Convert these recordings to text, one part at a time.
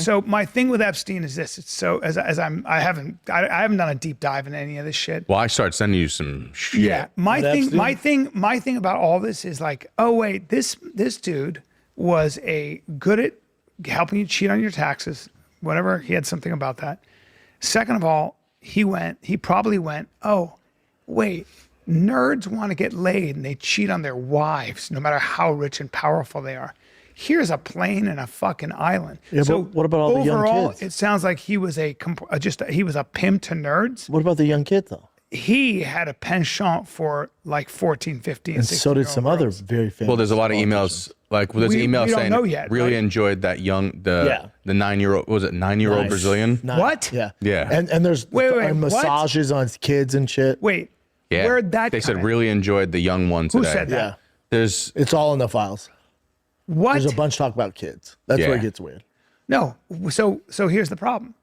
So my thing with Epstein is this. It's so I haven't done a deep dive in any of this shit. Well, I started sending you some shit. Yeah. My thing about all this is like, oh wait, this dude was good at helping you cheat on your taxes, whatever. He had something about that. Second of all, he probably went, oh, wait, nerds want to get laid and they cheat on their wives, no matter how rich and powerful they are. Here's a plane and a fucking island. Yeah, so but what about all the young overall, kids? it sounds like he was he was a pimp to nerds. What about the young kid though? He had a penchant for like 14, 15, And 16 so did some other very famous. Well, there's a lot of emails. Like there's We emails don't saying know yet, really right? enjoyed that the 9-year-old, was it 9-year-old Brazilian? What? Yeah. Yeah. And there's Wait, massages on kids and shit. Wait, Yeah. where'd that They come said in? really enjoyed the young one today. Who said that? Yeah. There's It's all in the files. What? There's a bunch talk about kids. That's where Yeah. it gets weird. No. So here's the problem.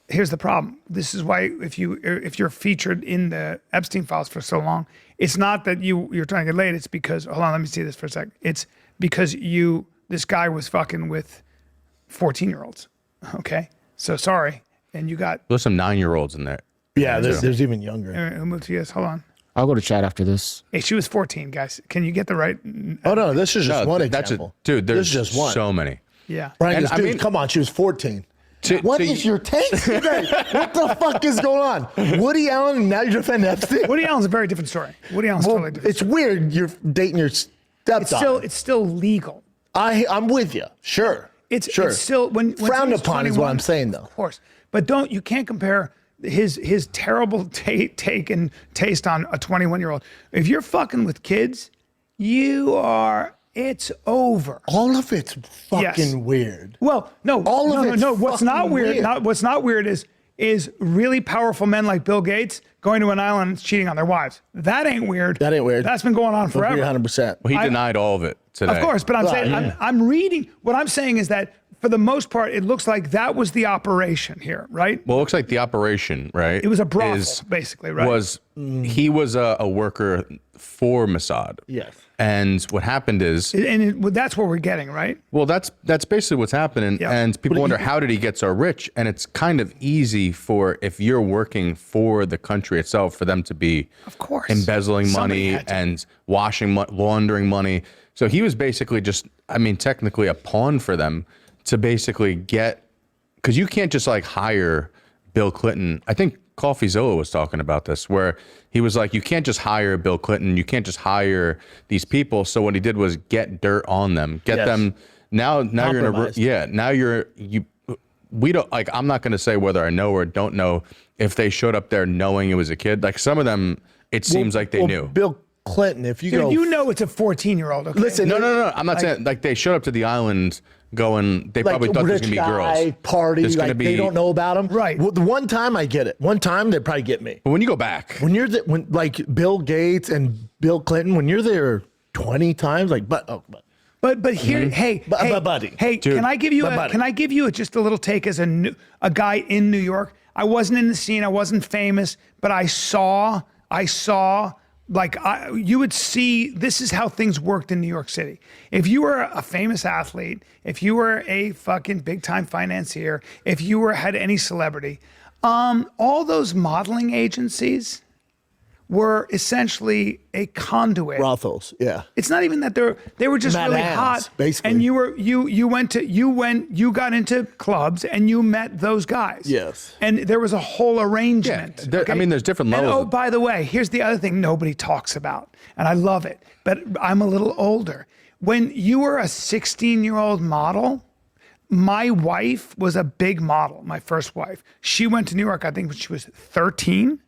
Here's the problem. This is why if you're featured in the Epstein files for so long, it's not that you're trying to get laid. It's because, hold on, let me see this for a sec. It's because this guy was fucking with 14-year-olds. Okay. So sorry. And you got, there's some 9-year-olds in there. Yeah, there's even younger. who moved to you? Hold on. I'll go to chat after this. Hey, she was 14, guys. Can you get the right? Oh no, this is just one that's example. dude, there's this is just one. so many. Yeah. Brian And goes, I dude, mean- come on, she was 14. To- What to- is your take today? What the fuck is going on? Woody Allen, and now you defend Epstein? Woody Allen's a very different story. Woody Allen's totally different. It's weird you're dating your stepdaughter. It's still legal. I'm with you. Sure. It's sure. It's still when frowned someone's upon is what 21, I'm saying though. Of course, but you can't compare his terrible take and taste on a 21-year-old. If you're fucking with kids, it's over. All of it's fucking Yes. weird. Well, no, All of it's no. What's not fucking weird? weird. What's not weird is really powerful men like Bill Gates going to an island and cheating on their wives. That ain't weird. That ain't weird. That's been going on forever. 100%. Well, he denied all of it today. Of course, but I'm saying yeah. I'm reading. What I'm saying is that for the most part, it looks like that was the operation here, right? Well, it looks like the operation, right? It was a brothel, basically, right? He was a worker for Mossad. Yes. And what happened is, That's what we're getting, right? well, that's basically what's happening. Yeah. And people wonder, how did he get so rich? And it's kind of easy for, if you're working for the country itself, for them to be, Of course, embezzling Somebody money had to. and laundering money. So he was basically just, technically a pawn for them to basically get, because you can't just like hire Bill Clinton. I think CoffeeZilla was talking about this, where he was like, you can't just hire Bill Clinton. You can't just hire these people. So what he did was get dirt on them, get Yes. them. Now you're in a, Compromised. now we don't, like, I'm not going to say whether I know or don't know if they showed up there knowing it was a kid. Like some of them, it seems like they knew. Bill Clinton, if you go. You know it's a 14-year-old. Okay? Listen, No. I'm not saying, like, they showed up to the island going, they probably thought there was rich going to be guy, girls. party, There's gonna like be- they don't know about him. Right. Well, the one time I get it. One time they probably get me. But when you go back, When you're when like Bill Gates and Bill Clinton, when you're there 20 times, like but here, hey, buddy. hey, Dude, can I give you buddy. can I give you just a little take as a guy in New York? I wasn't in the scene, I wasn't famous, but I saw like you would see this is how things worked in New York City. If you were a famous athlete, if you were a fucking big time financier, if you had any celebrity, all those modeling agencies were essentially a conduit. brothels, yeah. It's not even that they were just Mad really ads, hot, basically. and you got into clubs and you met those guys. Yes. and there was a whole arrangement. Yeah, I mean, there's different levels And, of- by the way, here's the other thing nobody talks about, and I love it, but I'm a little older. When you were a 16-year-old model, my wife was a big model. My first wife, she went to New York, I think, when she was 13.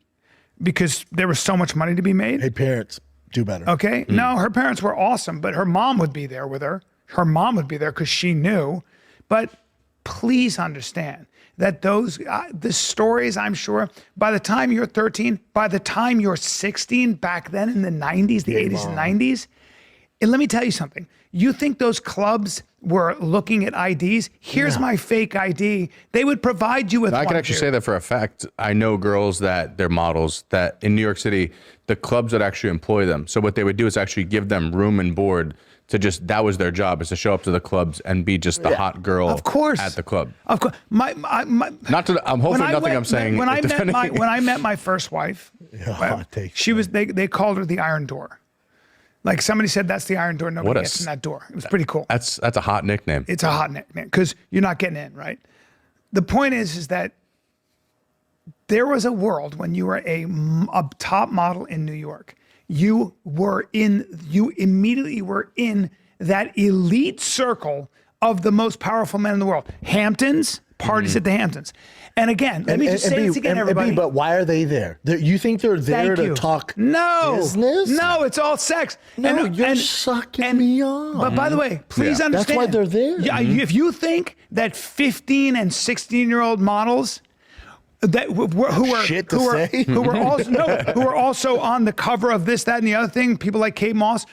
Because there was so much money to be made. Hey, parents, do better. Okay. No, her parents were awesome, but her mom would be there with her. Her mom would be there because she knew. But please understand that the stories, I'm sure, by the time you're 13, by the time you're 16, back then in the 90s, the 80s and 90s, And let me tell you something. You think those clubs were looking at IDs? Here's my fake ID. They would provide you with I one. can actually say that for a fact. I know girls that they're models that in New York City, the clubs would actually employ them. So what they would do is actually give them room and board to just, that was their job, is to show up to the clubs and be just the hot girl Of course. at the club. Of course. Not to, I'm hopefully nothing I'm saying. When I met my first wife, hot take. she was, they called her the Iron Door. Like somebody said, that's the iron door. Nobody gets in that door. It was pretty cool. That's a hot nickname. It's a hot nickname because you're not getting in, right? The point is that there was a world when you were a top model in New York. You immediately were in that elite circle of the most powerful men in the world. Hamptons, parties at the Hamptons. And again, let me just say this again, everybody. But why are they there? You think they're there to talk business? No, it's all sex. No, you're sucking me on. But by the way, please understand. That's why they're there. Yeah, if you think that 15 and 16-year-old models that who are also on the cover of this, that, and the other thing, people like Kate Moss.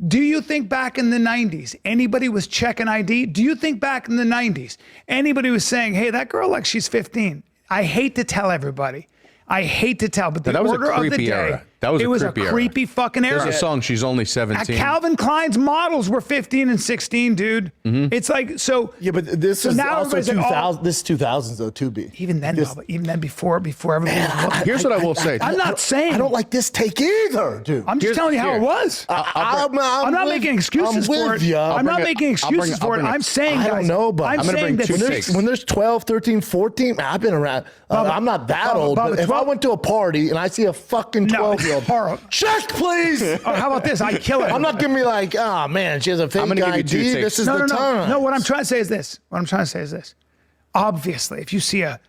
Do you think back in the 90s, anybody was checking ID? Do you think back in the 90s, anybody was saying, hey, that girl, like she's 15? I hate to tell everybody. I hate to tell, but the order of the day, era. That was it was a creepy fucking era. There's a song, She's Only 17. Calvin Klein's models were 15 and 16, dude. It's like, so. Yeah, but this is now also everybody's like, 2000, this is 2000s though, too, B. Even then, Bubba, even then before everybody was looking. Here's what I will say. I'm not saying. I don't like this take either, dude. I'm just telling you how it was. I'm not making excuses for it. I'm not making excuses for it. I'm saying, guys. I don't know, but I'm saying that when there's 12, 13, 14, I've been around. I'm not that old, but if I went to a party and I see a fucking 12-year-old, check, please. How about this? I kill it. I'm not giving me like, oh man, she has a fake ID. This is the time. No, what I'm trying to say is this. Obviously, if you see a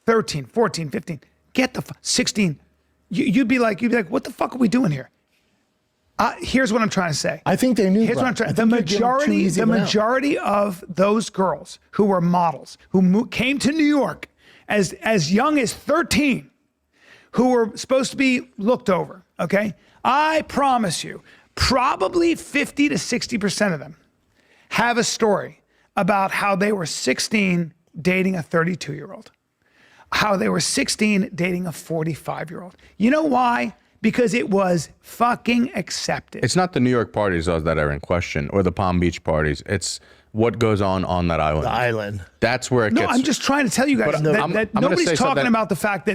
13, 14, 15, get the 16, you'd be like, what the fuck are we doing here? Here's what I'm trying to say. I think they knew. Here's what I'm trying. The majority of those girls who were models who came to New York as young as 13, who were supposed to be looked over. Okay, I promise you, probably 50 to 60% of them have a story about how they were 16 dating a 32-year-old, how they were 16 dating a 45-year-old. You know why? Because it was fucking accepted. It's not the New York parties though, that are in question, or the Palm Beach parties. It's what goes on that island. The island. That's where it gets. No, I'm just trying to tell you guys that nobody's talking about the fact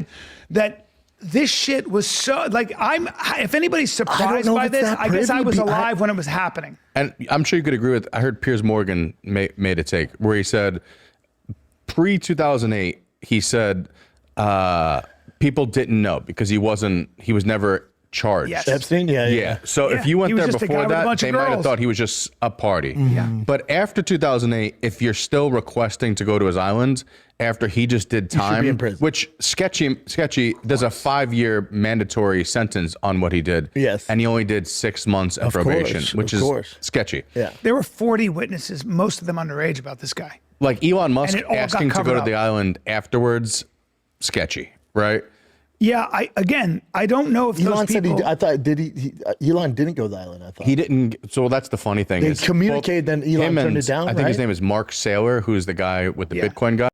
that this shit was so, like, if anybody's surprised by this, I guess I was alive when it was happening. And I'm sure you could agree with, I heard Piers Morgan made a take where he said, pre-2008, he said people didn't know because he was never charged. Yes. Epstein, yeah. So if you went there before that, they might have thought he was just a party. Yeah. But after 2008, if you're still requesting to go to his island after he just did time, which sketchy, there's a 5-year mandatory sentence on what he did. Yes. And he only did 6 months of probation, which is sketchy. Yeah. There were 40 witnesses, most of them underage, about this guy. Like Elon Musk asking to go to the island afterwards, sketchy, right? Yeah, I don't know if Elon those people... Elon didn't go to the island, I thought. He didn't, so that's the funny thing. They communicated, then Elon turned it down, I think his name is Mark Saylor, who's the guy with the Bitcoin guy.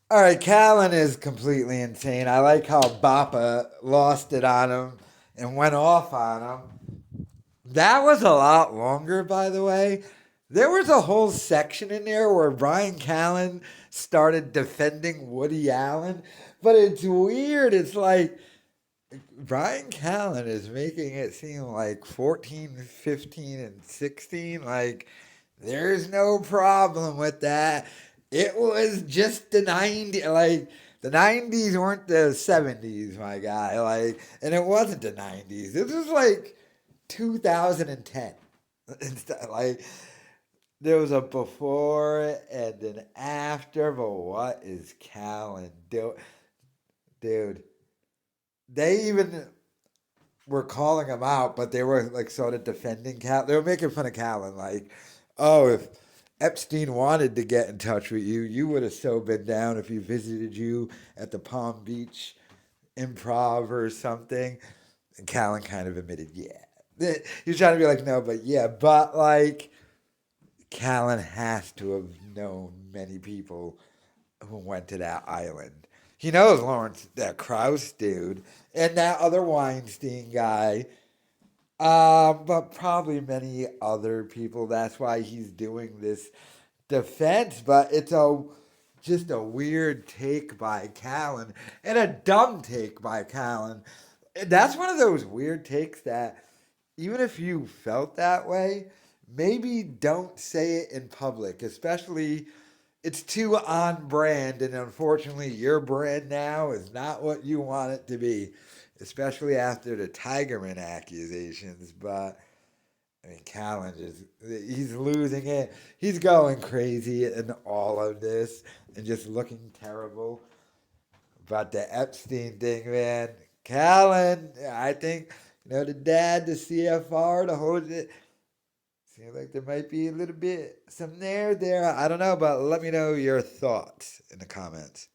All right, Callen is completely insane. I like how Bappa lost it on him and went off on him. That was a lot longer, by the way. There was a whole section in there where Bryan Callen started defending Woody Allen. But it's weird. It's like Bryan Callen is making it seem like 14, 15, and 16. Like, there's no problem with that. It was just the 90s. Like, the 90s weren't the 70s, my guy. Like, and it wasn't the 90s. This was like 2010. Like, there was a before and an after, but what is Callen doing? Dude, they even were calling him out, but they were like sort of defending Callen. They were making fun of Callen, like, oh, if Epstein wanted to get in touch with you, you would have so been down if he visited you at the Palm Beach Improv or something. And Callen kind of admitted, yeah, He's trying to be like, no, but yeah, but like, Callen has to have known many people who went to that island. He knows Lawrence, that Krause dude, and that other Weinstein guy, but probably many other people. That's why he's doing this defense. But it's just a weird take by Callen and a dumb take by Callen. That's one of those weird takes that even if you felt that way, maybe don't say it in public, especially it's too on brand, and unfortunately your brand now is not what you want it to be, especially after the Tigerman accusations. But I mean, Callen he's losing it. He's going crazy in all of this and just looking terrible. But the Epstein thing, man, Callen, I think, the dad, the CFR, the whole, seems like there might be a little bit, some there. I don't know, but let me know your thoughts in the comments.